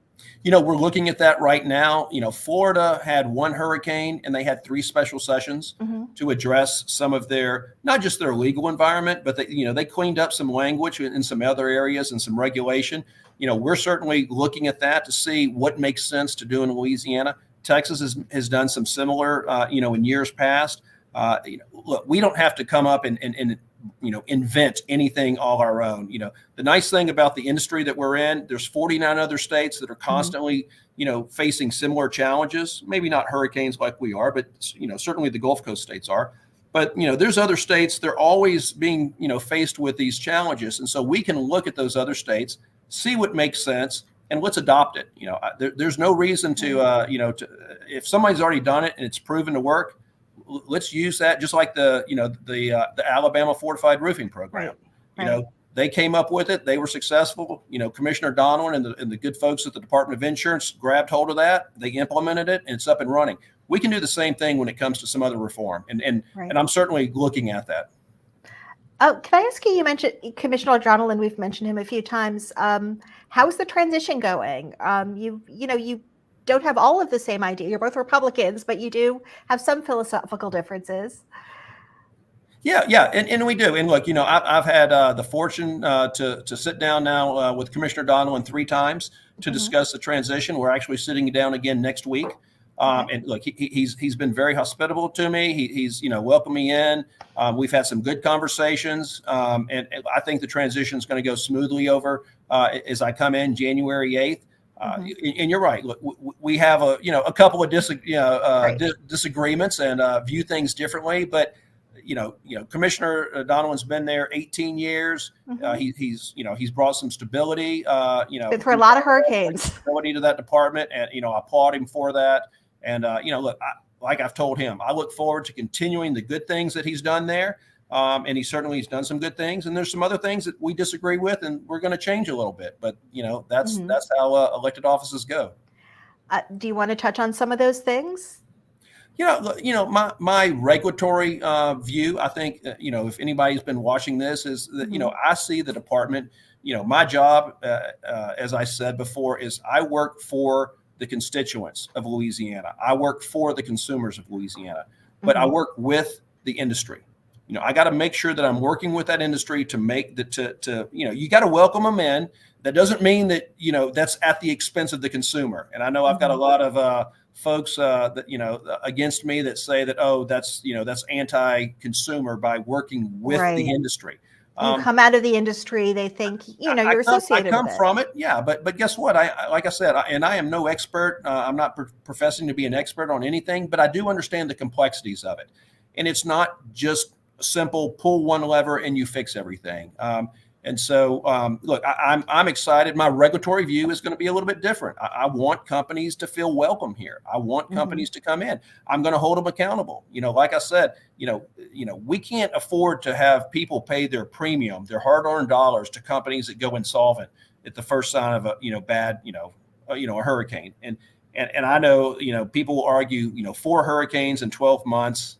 We're looking at that right now. Florida had one hurricane and they had 3 special sessions to address some of their, not just their legal environment, but they cleaned up some language in some other areas and some regulation. We're certainly looking at that to see what makes sense to do in Louisiana. Texas has done some similar, in years past. Look, we don't have to come up and invent anything all our own. The nice thing about the industry that we're in, there's 49 other states that are constantly, facing similar challenges. Maybe not hurricanes like we are, but certainly the Gulf Coast states are. But there's other states, they're always being faced with these challenges, and so we can look at those other states, see what makes sense, and let's adopt it. There's no reason to if somebody's already done it and it's proven to work, let's use that. Just like the Alabama Fortified roofing program. Right. They came up with it. They were successful. Commissioner Donovan and the good folks at the Department of Insurance grabbed hold of that. They implemented it, and it's up and running. We can do the same thing when it comes to some other reform, and I'm certainly looking at that. Oh, can I ask you? You mentioned Commissioner Donovan. We've mentioned him a few times. How's the transition going? You don't have all of the same idea. You're both Republicans, but you do have some philosophical differences. Yeah, and we do. And look, I've had the fortune to sit down now with Commissioner Donovan 3 times to discuss the transition. We're actually sitting down again next week. And look, he's been very hospitable to me. He's welcomed me in. We've had some good conversations, and I think the transition is going to go smoothly over as I come in January 8th. And you're right. Look, we have a couple of disagreements and view things differently. But Commissioner Donovan's been there 18 years. He's brought some stability. Been through a lot of hurricanes. Stability to that department, and I applaud him for that. And look, like I've told him, I look forward to continuing the good things that he's done there. And he certainly has done some good things, and there's some other things that we disagree with, and we're going to change a little bit. But that's how elected offices go. Do you want to touch on some of those things? My regulatory view, I think, if anybody's been watching this, is that I see the department. My job, as I said before, is I work for the constituents of Louisiana. I work for the consumers of Louisiana, but I work with the industry. I got to make sure that I'm working with that industry to make you got to welcome them in. That doesn't mean that, that's at the expense of the consumer. And I know I've got a lot of folks that, against me that say that, that's anti-consumer by working with the industry. You come out of the industry, they think, you're associated with it. I come from it. Yeah. But guess what? Like I said, I am no expert. I'm not professing to be an expert on anything, but I do understand the complexities of it. And it's not just simple, pull one lever and you fix everything. And so, look, I'm excited. My regulatory view is going to be a little bit different. I want companies to feel welcome here. I want companies to come in. I'm going to hold them accountable. Like I said, we can't afford to have people pay their premium, their hard-earned dollars, to companies that go insolvent at the first sign of a bad, a hurricane. And I know, people will argue, 4 hurricanes in 12 months,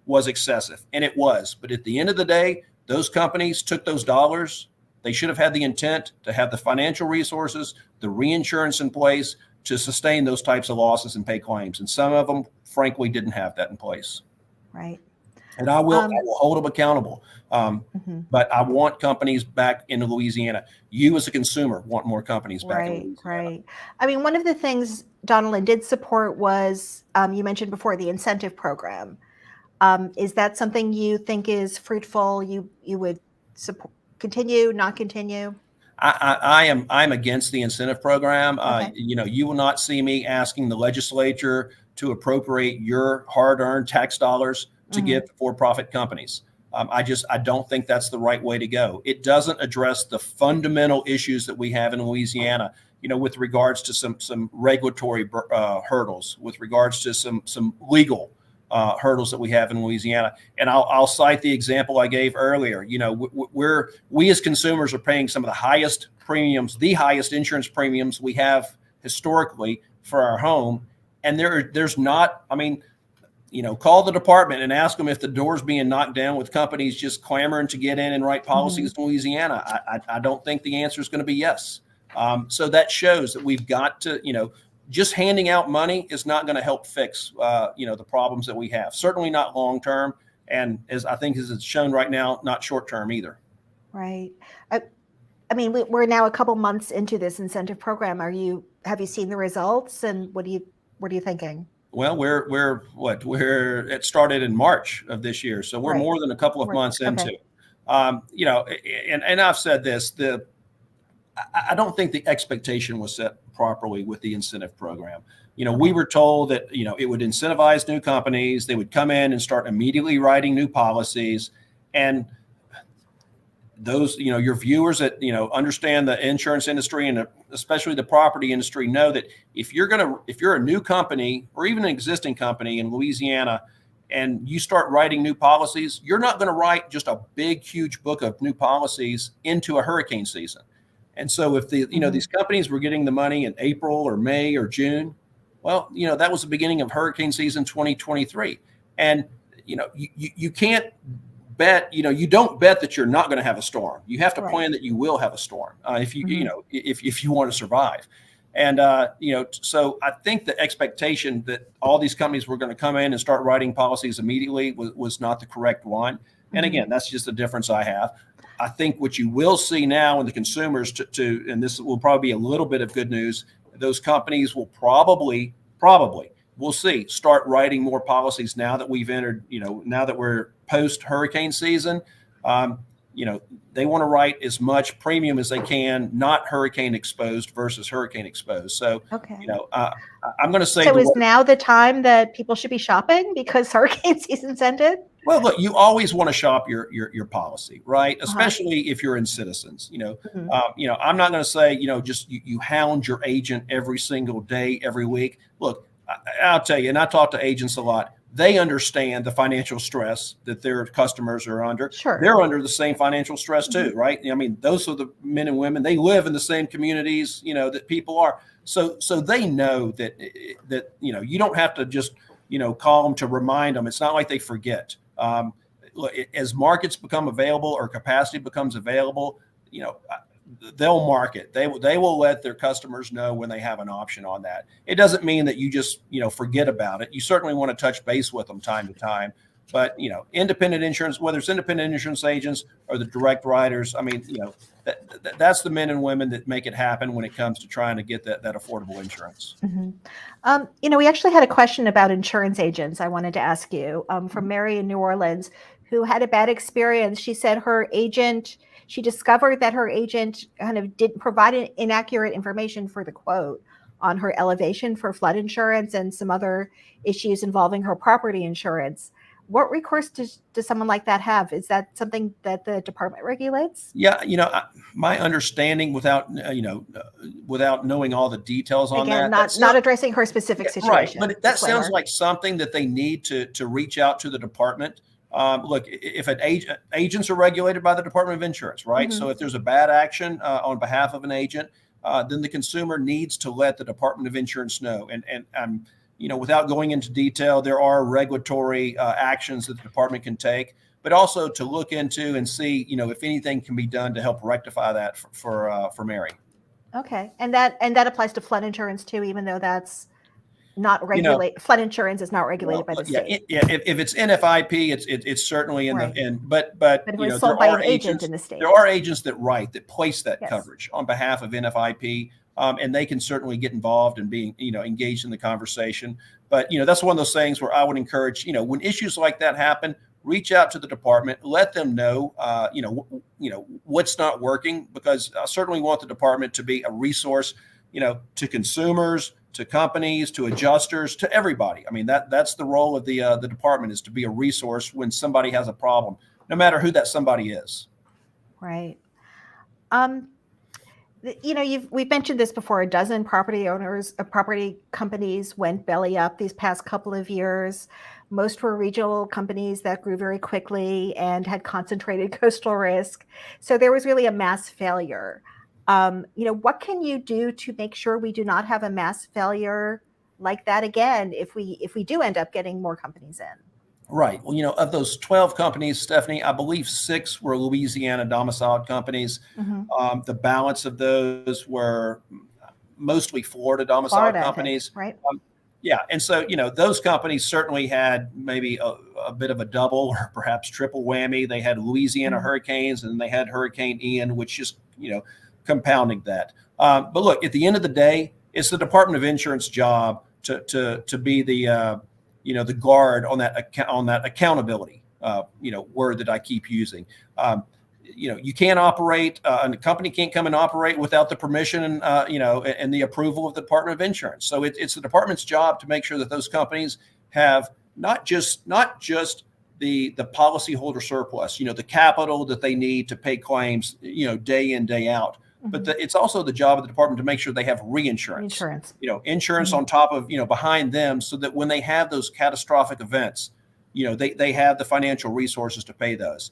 was excessive, and it was. But at the end of the day, those companies took those dollars. They should have had the intent to have the financial resources, the reinsurance in place to sustain those types of losses and pay claims. And some of them, frankly, didn't have that in place. Right. And I will hold them accountable. But I want companies back into Louisiana. You as a consumer want more companies back in Louisiana. Right. I mean, one of the things Donald did support was, you mentioned before, the incentive program. Is that something you think is fruitful? You would support, continue, not continue? I'm against the incentive program. Okay. You will not see me asking the legislature to appropriate your hard-earned tax dollars to give to for-profit companies. I don't think that's the right way to go. It doesn't address the fundamental issues that we have in Louisiana, with regards to some regulatory hurdles, with regards to some legal hurdles that we have in Louisiana. And I'll cite the example I gave earlier. We as consumers are paying some of the highest premiums, the highest insurance premiums we have historically for our home. And there's not, call the department and ask them if the door's being knocked down with companies just clamoring to get in and write policies in Louisiana. I don't think the answer is going to be yes. So that shows that we've got to, just handing out money is not going to help fix, the problems that we have. Certainly not long term, and as it's shown right now, not short term either. Right. We're now a couple months into this incentive program. Have you seen the results, and what are you thinking? Well, it started in March of this year, so we're more than a couple of months into. And I've said this: I don't think the expectation was set properly with the incentive program. We were told that, it would incentivize new companies. They would come in and start immediately writing new policies. And those, your viewers that, understand the insurance industry and especially the property industry know that if you're a new company or even an existing company in Louisiana and you start writing new policies, you're not going to write just a big, huge book of new policies into a hurricane season. And so if these companies were getting the money in April or May or June, well, that was the beginning of hurricane season 2023. And, you can't bet, you don't bet that you're not going to have a storm. You have to plan that you will have a storm if you want to survive. And, so I think the expectation that all these companies were going to come in and start writing policies immediately was not the correct one. And again, that's just a difference I have. I think what you will see now in the consumers and this will probably be a little bit of good news, those companies will probably we'll see start writing more policies now that we've entered, now that we're post hurricane season. They want to write as much premium as they can, not hurricane exposed versus hurricane exposed. So, I'm going to say. So is now the time that people should be shopping because hurricane season's ended? Well, look, you always want to shop your policy, right? Especially if you're in Citizens. I'm not going to say, just you hound your agent every single day, every week. Look, I'll tell you, and I talk to agents a lot. They understand the financial stress that their customers are under. Sure. They're under the same financial stress too, right? Those are the men and women. They live in the same communities, that people are. So they know that you don't have to just, call them to remind them. It's not like they forget. As markets become available or capacity becomes available, they'll market. They will let their customers know when they have an option on that. It doesn't mean that you just, forget about it. You certainly want to touch base with them time to time. But, independent insurance, whether it's independent insurance agents or the direct writers, that's the men and women that make it happen when it comes to trying to get that affordable insurance. We actually had a question about insurance agents I wanted to ask you from Mary in New Orleans, who had a bad experience. She said she discovered that her agent kind of didn't provide inaccurate information for the quote on her elevation for flood insurance and some other issues involving her property insurance. What recourse does someone like that have? Is that something that the department regulates? Yeah, my understanding, without knowing all the details on not addressing her specific situation. Right, but that sounds like something that they need to reach out to the department. Look, if agents are regulated by the Department of Insurance, right? So if there's a bad action on behalf of an agent, then the consumer needs to let the Department of Insurance know. And without going into detail, there are regulatory actions that the department can take, but also to look into and see, if anything can be done to help rectify that for Mary. Okay, and that applies to flood insurance too, even though that's not regulated. Flood insurance is not regulated by the state. If it's NFIP, it's certainly in the but it was sold by an agent in the state. There are agents that place that coverage on behalf of NFIP. And they can certainly get involved and being, engaged in the conversation. But, that's one of those things where I would encourage, when issues like that happen, reach out to the department, let them know, what's not working, because I certainly want the department to be a resource, to consumers, to companies, to adjusters, to everybody. I mean, that's the role of the department, is to be a resource when somebody has a problem, no matter who that somebody is. Right. We've mentioned this before. A dozen property companies went belly up these past couple of years. Most were regional companies that grew very quickly and had concentrated coastal risk. So there was really a mass failure. What can you do to make sure we do not have a mass failure like that again if we do end up getting more companies in? Right. Well, of those 12 companies, Stephanie, I believe 6 were Louisiana domiciled companies. Mm-hmm. The balance of those were mostly Florida domiciled companies. Right. Yeah. And so, those companies certainly had maybe a bit of a double or perhaps triple whammy. They had Louisiana hurricanes, and they had Hurricane Ian, which just, compounding that. But look, at the end of the day, it's the Department of Insurance job to be the guard on that accountability, word that I keep using. You can't operate, and the company can't come and operate without the permission and the approval of the Department of Insurance. So it's the department's job to make sure that those companies have not just the policyholder surplus, the capital that they need to pay claims, day in, day out. But it's also the job of the department to make sure they have reinsurance. Insurance on top of, behind them, so that when they have those catastrophic events, they have the financial resources to pay those.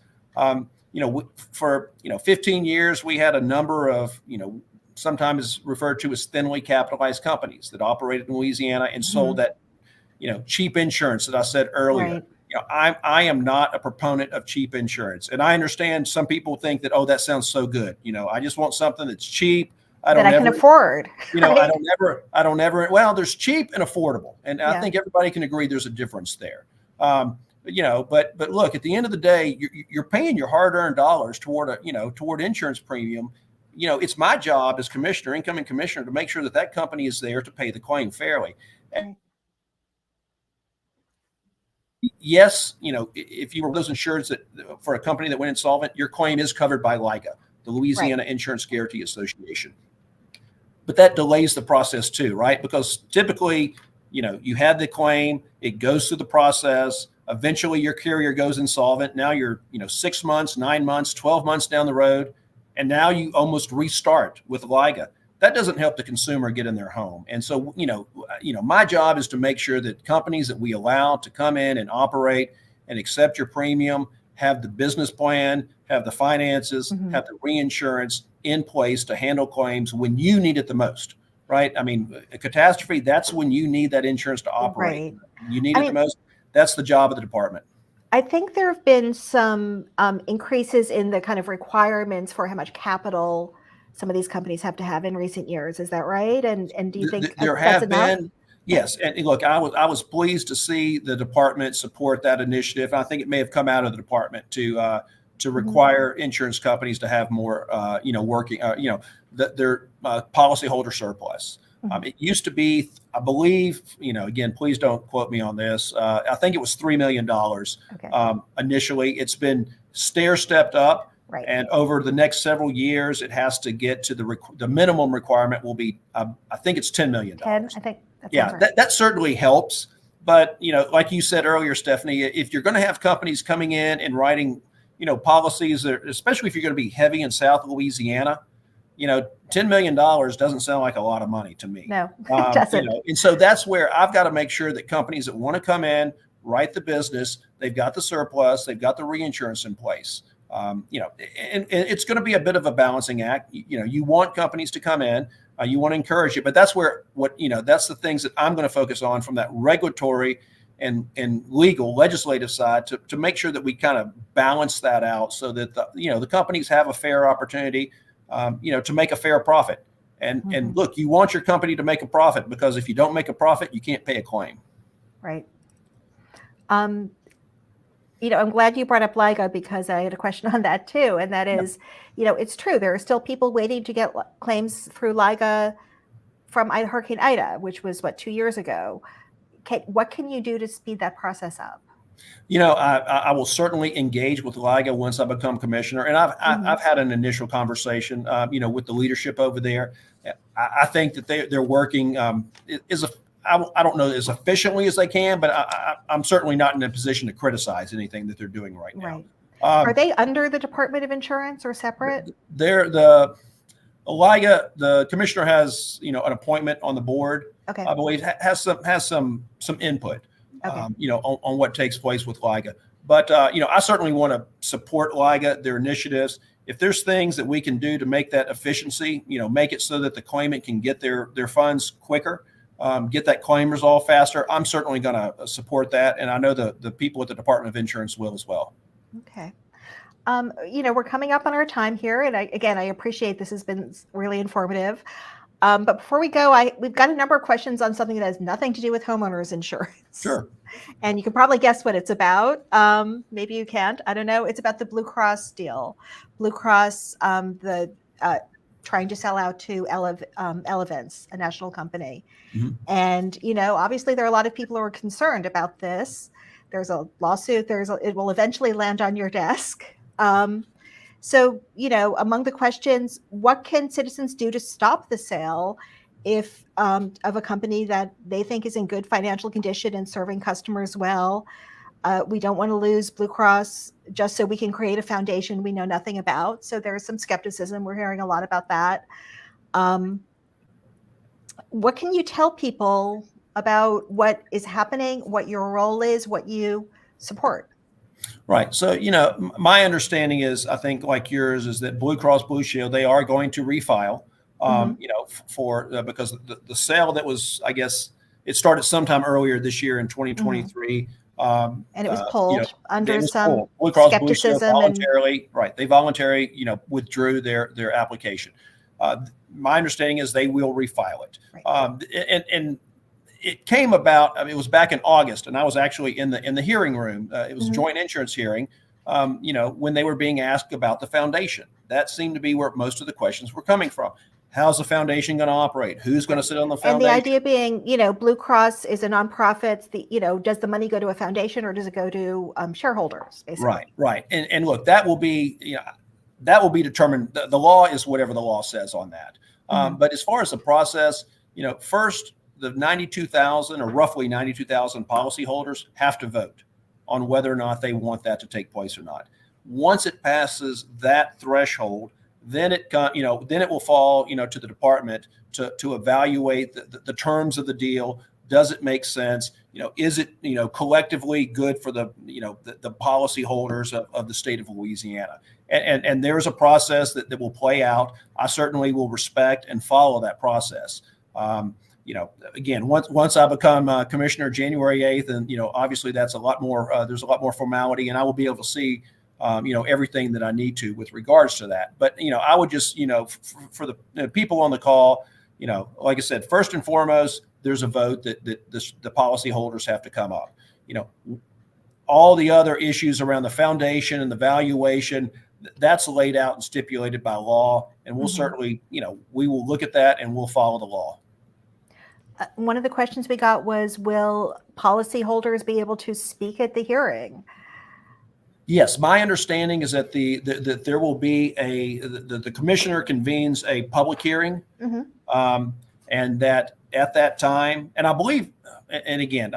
For 15 years, we had a number of, sometimes referred to as thinly capitalized companies that operated in Louisiana and sold that, cheap insurance that I said earlier. Right. I am not a proponent of cheap insurance, and I understand some people think that, that sounds so good. I just want something that's cheap. I can afford. Right? I don't ever. Well, there's cheap and affordable, and I think everybody can agree there's a difference there. But look, at the end of the day, you're paying your hard-earned dollars toward insurance premium. It's my job as incoming commissioner, to make sure that company is there to pay the claim fairly. And yes, if you were those insureds that for a company that went insolvent, your claim is covered by LIGA, the Louisiana Insurance Guarantee Association. But that delays the process too, right? Because typically, you had the claim, it goes through the process. Eventually, your carrier goes insolvent. Now you're, 6 months, 9 months, 12 months down the road, and now you almost restart with LIGA. That doesn't help the consumer get in their home. And so, my job is to make sure that companies that we allow to come in and operate and accept your premium have the business plan, have the finances, have the reinsurance in place to handle claims when you need it the most, right? I mean, a catastrophe, that's when you need that insurance to operate. Right. You need it the most. That's the job of the department. I think there have been some increases in the kind of requirements for how much capital some of these companies have to have in recent years. Is that right? And do you think there have been? Yes. And look, I was pleased to see the department support that initiative. I think it may have come out of the department to require insurance companies to have more, working, their policyholder surplus. It used to be, I believe, again, please don't quote me on this. I think it was $3 million initially. It's been stair-stepped up. Right. And over the next several years, it has to get to the minimum requirement will be, I think it's $10 million. 10, I think. That certainly helps. But, like you said earlier, Stephanie, if you're going to have companies coming in and writing, policies, especially if you're going to be heavy in South Louisiana, $10 million doesn't sound like a lot of money to me. No, it doesn't. And so that's where I've got to make sure that companies that want to come in, write the business, they've got the surplus, they've got the reinsurance in place. And it's going to be a bit of a balancing act. You want companies to come in, you want to encourage it, but that's that's the things that I'm going to focus on from that regulatory and legal legislative side to make sure that we kind of balance that out so that the companies have a fair opportunity, to make a fair profit. And look, you want your company to make a profit, because if you don't make a profit, you can't pay a claim. Right. I'm glad you brought up LIGA, because I had a question on that too. And that is, it's true. There are still people waiting to get claims through LIGA from Hurricane Ida, which was 2 years ago. What can you do to speed that process up? I will certainly engage with LIGA once I become commissioner, and I've had an initial conversation, with the leadership over there. I think that they're working I don't know as efficiently as they can, but I'm certainly not in a position to criticize anything that they're doing right now. Right. Are they under the Department of Insurance or separate? They're the LIGA. The commissioner has an appointment on the board. Okay. I believe has some input. Okay. On what takes place with LIGA. But, I certainly want to support LIGA, their initiatives. If there's things that we can do to make that efficiency, make it so that the claimant can get their funds quicker, get that claim resolved faster, I'm certainly going to support that. And I know the people at the Department of Insurance will as well. Okay. We're coming up on our time here. And I appreciate this has been really informative. But before we go, we've got a number of questions on something that has nothing to do with homeowners insurance. Sure. And you can probably guess what it's about. Maybe you can't. I don't know. It's about the Blue Cross deal. Blue Cross, trying to sell out to Elevance, a national company. Mm-hmm. And, obviously there are a lot of people who are concerned about this. There's a lawsuit. It will eventually land on your desk. So, among the questions, what can citizens do to stop the sale of a company that they think is in good financial condition and serving customers well? We don't want to lose Blue Cross just so we can create a foundation we know nothing about. So there's some skepticism. We're hearing a lot about that. What can you tell people about what is happening, what your role is, what you support? Right. So, my understanding is, I think like yours, is that Blue Cross Blue Shield, they are going to refile, because the sale that was, I guess, it started sometime earlier this year in 2023. And it was pulled under some Blue Cross skepticism. Blue Shield voluntarily, they voluntarily, withdrew their application. My understanding is they will refile it. Right. And it came about, it was back in August, and I was actually in the hearing room. It was a joint insurance hearing, when they were being asked about the foundation. That seemed to be where most of the questions were coming from. How's the foundation going to operate? Who's going to sit on the foundation? And the idea being, Blue Cross is a nonprofit. Does the money go to a foundation or does it go to shareholders? Basically? Right. And look, that will be, determined. The law is whatever the law says on that. But as far as the process, first, the 92,000 or roughly 92,000 policyholders have to vote on whether or not they want that to take place or not. Once it passes that threshold, then it will fall, to the department to evaluate the terms of the deal. Does it make sense? Is it, collectively good for the policyholders of the state of Louisiana? And there's a process that will play out. I certainly will respect and follow that process. Again, once I become commissioner January 8th, and, obviously that's a lot more, there's a lot more formality, and I will be able to see, everything that I need to with regards to that. But, I would just, for the people on the call, like I said, first and foremost, there's a vote that the policyholders have to come up. All the other issues around the foundation and the valuation, that's laid out and stipulated by law. And we'll certainly, we will look at that and we'll follow the law. One of the questions we got was, will policyholders be able to speak at the hearing? Yes, my understanding is that that there will be the commissioner convenes a public hearing, and that at that time, and I believe, and again,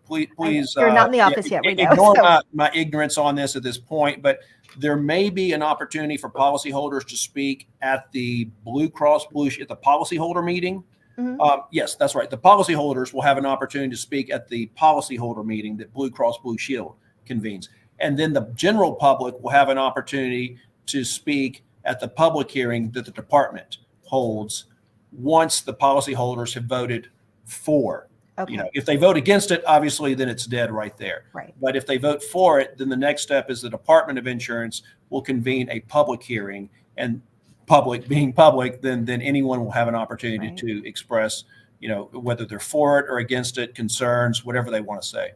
please, you're not in the office yet. We know, ignore my ignorance on this at this point, but there may be an opportunity for policyholders to speak at the Blue Cross Blue at the policyholder meeting. Yes, that's right. The policyholders will have an opportunity to speak at the policyholder meeting that Blue Cross Blue Shield convenes. And then the general public will have an opportunity to speak at the public hearing that the department holds once the policyholders have voted for. Okay. If they vote against it, obviously, then it's dead right there. Right. But if they vote for it, then the next step is the Department of Insurance will convene a public hearing, and public being public, then anyone will have an opportunity to express, whether they're for it or against it, concerns, whatever they want to say.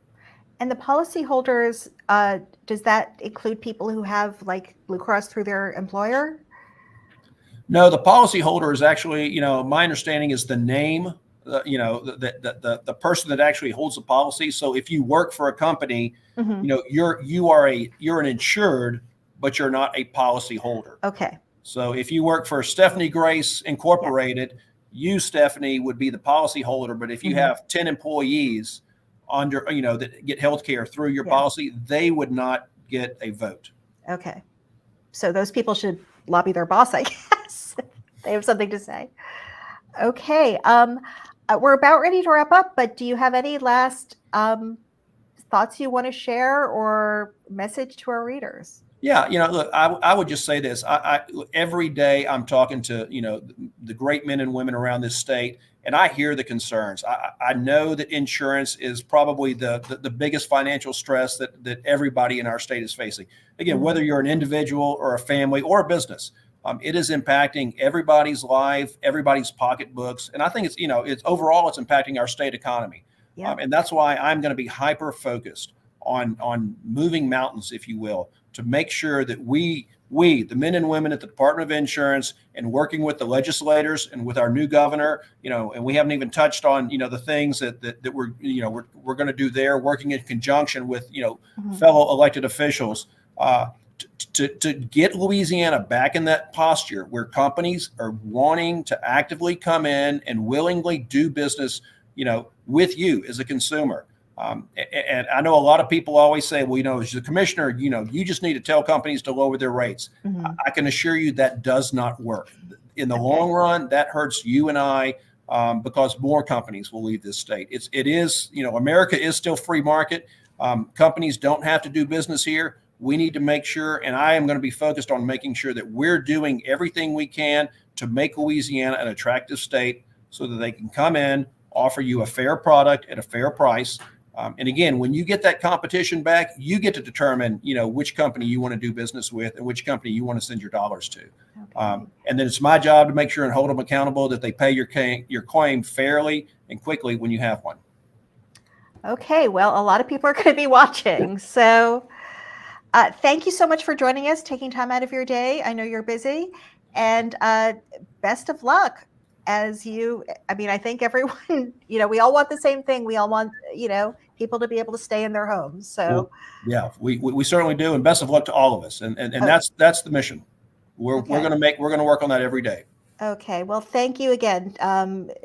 And the policyholders, does that include people who have like Blue Cross through their employer? No, the policyholder is actually, my understanding is the name the person that actually holds the policy. So if you work for a company, Mhm. you're an insured, but you're not a policy holder. Okay. So if you work for Stephanie Grace Incorporated, you, Stephanie, would be the policy holder. But if you have 10 employees under, that get health care through your policy, they would not get a vote. Okay. So those people should lobby their boss, I guess. They have something to say. Okay. We're about ready to wrap up, but do you have any last thoughts you want to share or message to our readers? Yeah, look, I would just say this. I every day I'm talking to, the great men and women around this state, and I hear the concerns. I know that insurance is probably the biggest financial stress that everybody in our state is facing. Again, whether you're an individual or a family or a business, it is impacting everybody's life, everybody's pocketbooks. And I think it's overall, it's impacting our state economy. Yeah. And that's why I'm going to be hyper focused on moving mountains, if you will, to make sure that we, the men and women at the Department of Insurance, and working with the legislators and with our new governor, and we haven't even touched on, the things that we're going to do there, working in conjunction with, fellow elected officials, to get Louisiana back in that posture where companies are wanting to actively come in and willingly do business, with you as a consumer. And I know a lot of people always say, well, as the commissioner, you just need to tell companies to lower their rates. I can assure you that does not work. In the long run, that hurts you and I, because more companies will leave this state. It is, America is still free market. Companies don't have to do business here. We need to make sure, and I am going to be focused on making sure that we're doing everything we can to make Louisiana an attractive state so that they can come in, offer you a fair product at a fair price. And again, when you get that competition back, you get to determine, which company you want to do business with and which company you want to send your dollars to. Okay. And then it's my job to make sure and hold them accountable that they pay your claim fairly and quickly when you have one. Okay. Well, a lot of people are going to be watching. So thank you so much for joining us, taking time out of your day. I know you're busy, and best of luck. I think everyone, we all want the same thing. We all want, people to be able to stay in their homes. So, well, yeah, we certainly do. And best of luck to all of us. And that's the mission. We're going to work on that every day. Okay. Well, thank you again.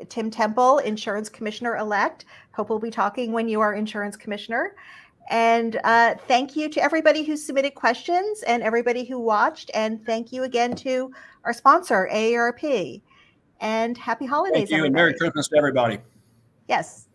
Tim Temple, Insurance Commissioner elect. Hope we'll be talking when you are Insurance Commissioner. And thank you to everybody who submitted questions and everybody who watched. And thank you again to our sponsor, AARP. And happy holidays, Thank you, everybody. and Merry Christmas to everybody. Yes.